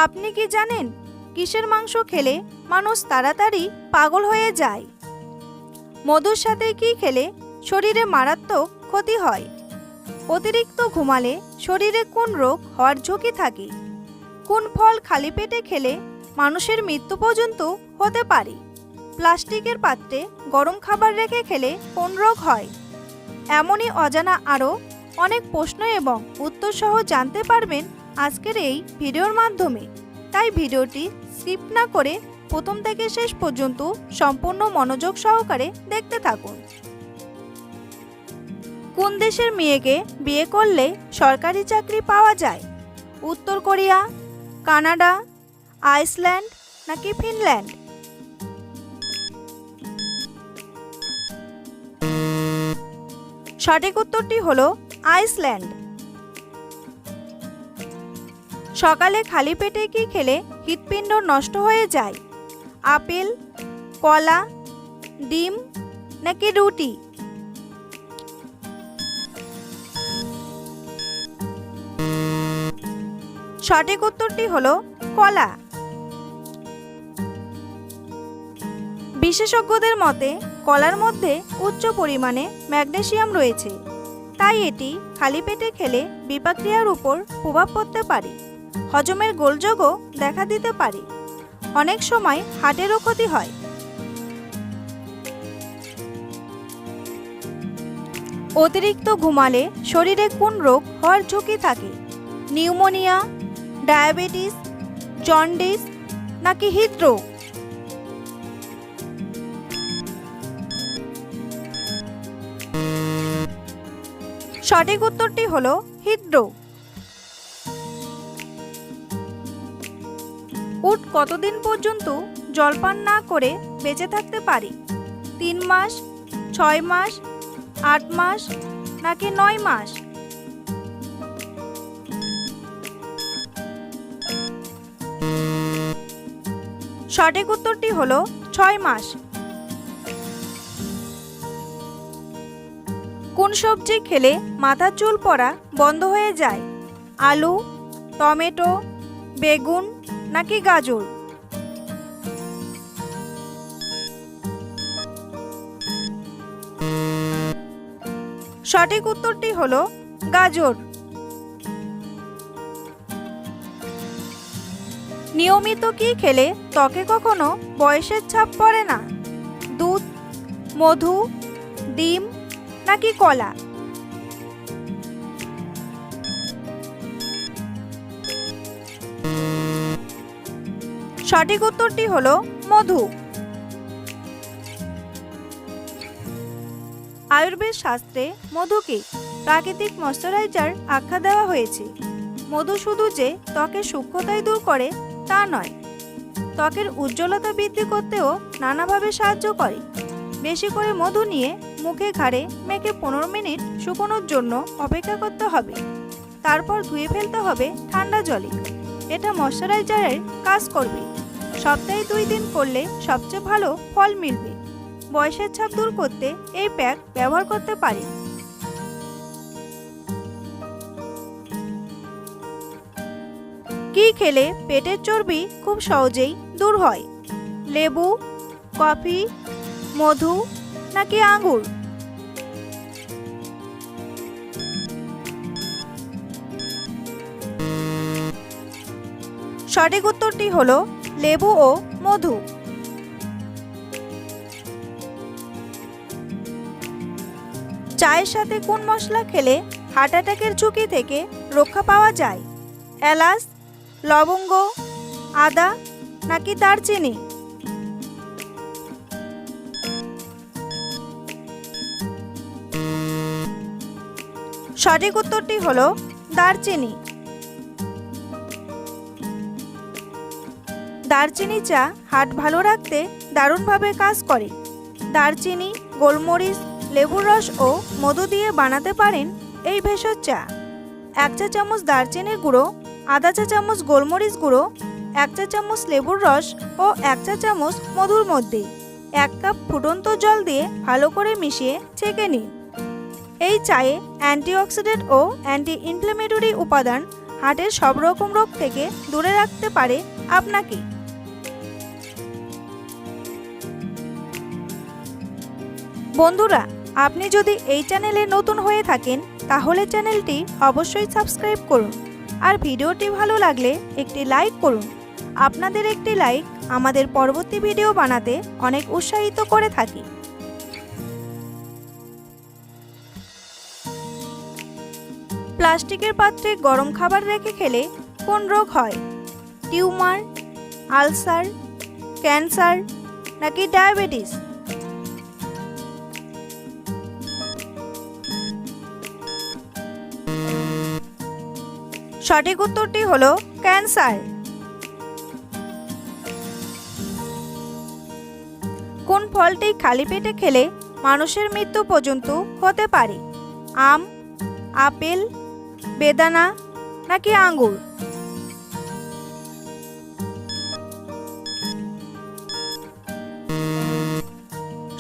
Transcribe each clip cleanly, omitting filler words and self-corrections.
আপনি কি জানেন কিসের মাংস খেলে মানুষ তাড়াতাড়ি পাগল হয়ে যায়? মধুর সাথে কি খেলে শরীরে মারাত্মক ক্ষতি হয়? অতিরিক্ত ঘুমালে শরীরে কোন রোগ হওয়ার ঝুঁকি থাকে? কোন ফল খালি পেটে খেলে মানুষের মৃত্যু পর্যন্ত হতে পারে? প্লাস্টিকের পাত্রে গরম খাবার রেখে খেলে কোন রোগ হয়? এমনই অজানা আরও অনেক প্রশ্ন এবং উত্তর সহ জানতে পারবেন আজকের এই ভিডিওর মাধ্যমে। তাই ভিডিওটি স্কিপ না করে প্রথম থেকে শেষ পর্যন্ত সম্পূর্ণ মনোযোগ সহকারে দেখতে থাকুন। কোন দেশের মেয়েকে বিয়ে করলে সরকারি চাকরি পাওয়া যায়? উত্তর কোরিয়া, কানাডা, আইসল্যান্ড নাকি ফিনল্যান্ড? সঠিক উত্তরটি হলো আইসল্যান্ড। সকালে খালি পেটে কি খেলে হৃৎপিণ্ড নষ্ট হয়ে যায়? আপেল, কলা, ডিম নাকি রুটি? সঠিক উত্তরটি হলো কলা। বিশেষজ্ঞদের মতে কলার মধ্যে উচ্চ পরিমাণে ম্যাগনেসিয়াম রয়েছে, তাই এটি খালি পেটে খেলে বিপাক্রিয়ার উপর প্রভাব পড়তে পারে, হজমের গোলযোগও দেখা দিতে পারে, অনেক সময় হার্টেরও ক্ষতি হয়। অতিরিক্ত ঘুমালে শরীরে কোন রোগ হওয়ার ঝুঁকি থাকে? নিউমোনিয়া, ডায়াবেটিস, জন্ডিস নাকি হৃদরোগ? সঠিক উত্তরটি হলো হৃদরোগ। উট কতদিন পর্যন্ত জলপান না করে বেঁচে থাকতে পারে? 3 মাস, 6 মাস, 8 মাস নাকি 9 মাস? সঠিক উত্তরটি হলো 6 মাস। কোন সবজি খেলে মাথার চুল পড়া বন্ধ হয়ে যায়? আলু, টমেটো, বেগুন নাকি গাজর? সঠিক উত্তরটি হলো গাজর। নিয়মিত কি খেলে ত্বকে কখনো বয়সের ছাপ পড়ে না? দুধ, মধু, ডিম নাকি কলা? সঠিক উত্তরটি হলো মধু। আয়ুর্বেদ শাস্ত্রে মধুকে প্রাকৃতিক ময়শ্চারাইজার আখ্যা দেওয়া হয়েছে। মধু শুধু যে ত্বকের সূক্ষ্মতাই দূর করে তা নয়, ত্বকের উজ্জ্বলতা বৃদ্ধি করতেও নানাভাবে সাহায্য করে। বেশি করে মধু নিয়ে মুখে ঘাড়ে মেখে 15 মিনিট শুকোনোর জন্য অপেক্ষা করতে হবে। তারপর ধুয়ে ফেলতে হবে ঠান্ডা জলে। এটা ময়শ্চারাইজারের কাজ করবে। সপ্তাহে 2 দিন করলে সবচেয়ে ভালো ফল মিলবে। বয়সের ছাপ দূর করতে এই প্যাক ব্যবহার করতে পারি। কি খেলে পেটের চর্বি খুব সহজেই দূর হয়? লেবু, কফি, মধু নাকি আঙ্গুর? সঠিক উত্তরটি হলো লেবু ও মধু। চায়ের সাথে কোন মশলা খেলে হার্ট অ্যাটাকের ঝুঁকি থেকে রক্ষা পাওয়া যায়? এলাচ, লবঙ্গ, আদা নাকি দারচিনি? সঠিক উত্তরটি হলো দারচিনি। দারচিনি চা হার্ট ভালো রাখতে দারুণভাবে কাজ করে। দারচিনি, গোলমরিচ, লেবুর রস ও মধু দিয়ে বানাতে পারেন এই ভেষজ চা। 1 চা চামচ দারচিনির গুঁড়ো, আধা চা চামচ গোলমরিচ গুঁড়ো, 1 চা চামচ লেবুর রস ও 1 চা চামচ মধুর মধ্যে 1 কাপ ফুটন্ত জল দিয়ে ভালো করে মিশিয়ে ছেঁকে নিন। এই চায়ে অ্যান্টিঅক্সিডেন্ট ও অ্যান্টি ইনফ্ল্যামেটরি উপাদান হার্টের সব রকম রোগ থেকে দূরে রাখতে পারে আপনাকে। বন্ধুরা, আপনি যদি এই চ্যানেলে নতুন হয়ে থাকেন তাহলে চ্যানেলটি অবশ্যই সাবস্ক্রাইব করুন আর ভিডিওটি ভালো লাগলে একটি লাইক করুন। আপনাদের একটি লাইক আমাদের পরবর্তী ভিডিও বানাতে অনেক উৎসাহিত করে থাকে। প্লাস্টিকের পাত্রে গরম খাবার রেখে খেলে কোন রোগ হয়? টিউমার, আলসার, ক্যান্সার নাকি ডায়াবেটিস? সঠিক উত্তরটি হলো ক্যান্সার। কোন ফলটি খালি পেটে খেলে মানুষের মৃত্যু পর্যন্ত হতে পারে? আম, আপেল, বেদানা নাকি আঙ্গুর?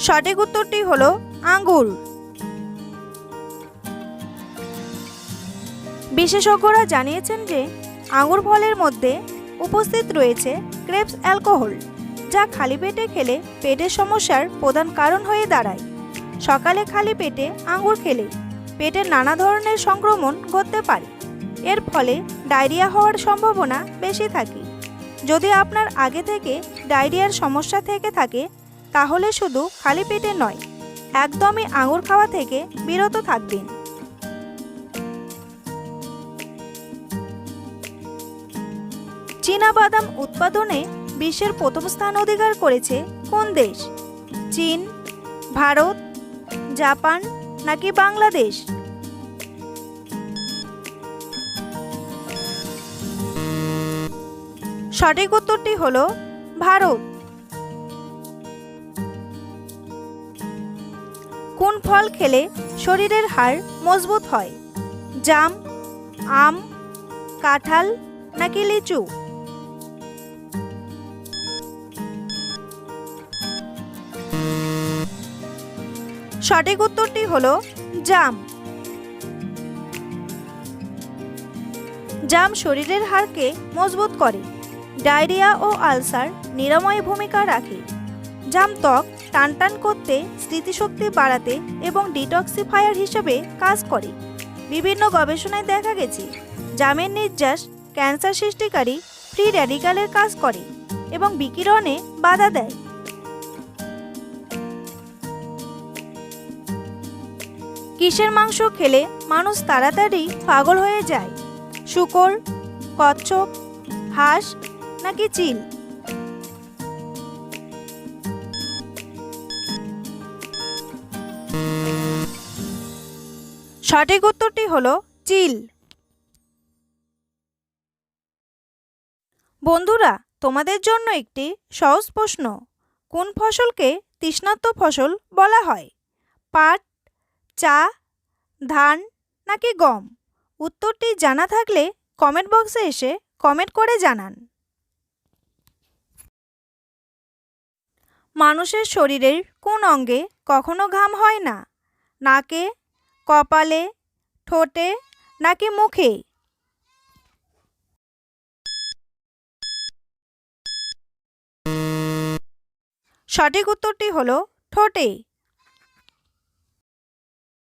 সঠিক উত্তরটি হলো আঙ্গুর। বিশেষজ্ঞরা জানিয়েছেন যে আঙ্গুর ফলের মধ্যে উপস্থিত রয়েছে ক্রেবস অ্যালকোহল, যা খালি পেটে খেলে পেটের সমস্যার প্রধান কারণ হয়ে দাঁড়ায়। সকালে খালি পেটে আঙ্গুর খেলে পেটের নানা ধরনের সংক্রমণ ঘটতে পারে। এর ফলে ডায়রিয়া হওয়ার সম্ভাবনা বেশি থাকে। যদি আপনার আগে থেকে ডায়রিয়ার সমস্যা থেকে থাকে তাহলে শুধু খালি পেটে নয়, একদমই আঙ্গুর খাওয়া থেকে বিরত থাকবেন। চীনা বাদাম উৎপাদনে বিশ্বের প্রথম স্থান অধিকার করেছে কোন দেশ? চীন, ভারত, জাপান নাকি বাংলাদেশ? সঠিক উত্তরটি হলো ভারত। কোন ফল খেলে শরীরের হাড় মজবুত হয়? জাম, আম, কাঁঠাল নাকি লিচু? সঠিক উত্তরটি হলো জাম। জাম শরীরের হাড়কে মজবুত করে, ডায়রিয়া ও আলসার নিরাময়ে ভূমিকা রাখে। জাম ত্বক টানটান করতে, স্মৃতিশক্তি বাড়াতে এবং ডিটক্সিফায়ার হিসেবে কাজ করে। বিভিন্ন গবেষণায় দেখা গেছে জামের নির্যাস ক্যান্সার সৃষ্টিকারী ফ্রি র্যাডিক্যালের কাজ করে এবং বিকিরণে বাধা দেয়। কিসের মাংস খেলে মানুষ তাড়াতাড়ি পাগল হয়ে যায়? শূকর, কচ্ছপ, হাঁস নাকি চিল? সঠিক উত্তরটি হলো চিল। বন্ধুরা, তোমাদের জন্য একটি সহজ প্রশ্ন। কোন ফসলকে তৃষ্ণার্ত ফসল বলা হয়? পাট, চা, ধান নাকি গম? উত্তরটি জানা থাকলে কমেন্ট বক্সে এসে কমেন্ট করে জানান। মানুষের শরীরের কোন অঙ্গে কখনো ঘাম হয় না? নাকে, কপালে, ঠোঁটে নাকি মুখে? সঠিক উত্তরটি হলো ঠোঁটে।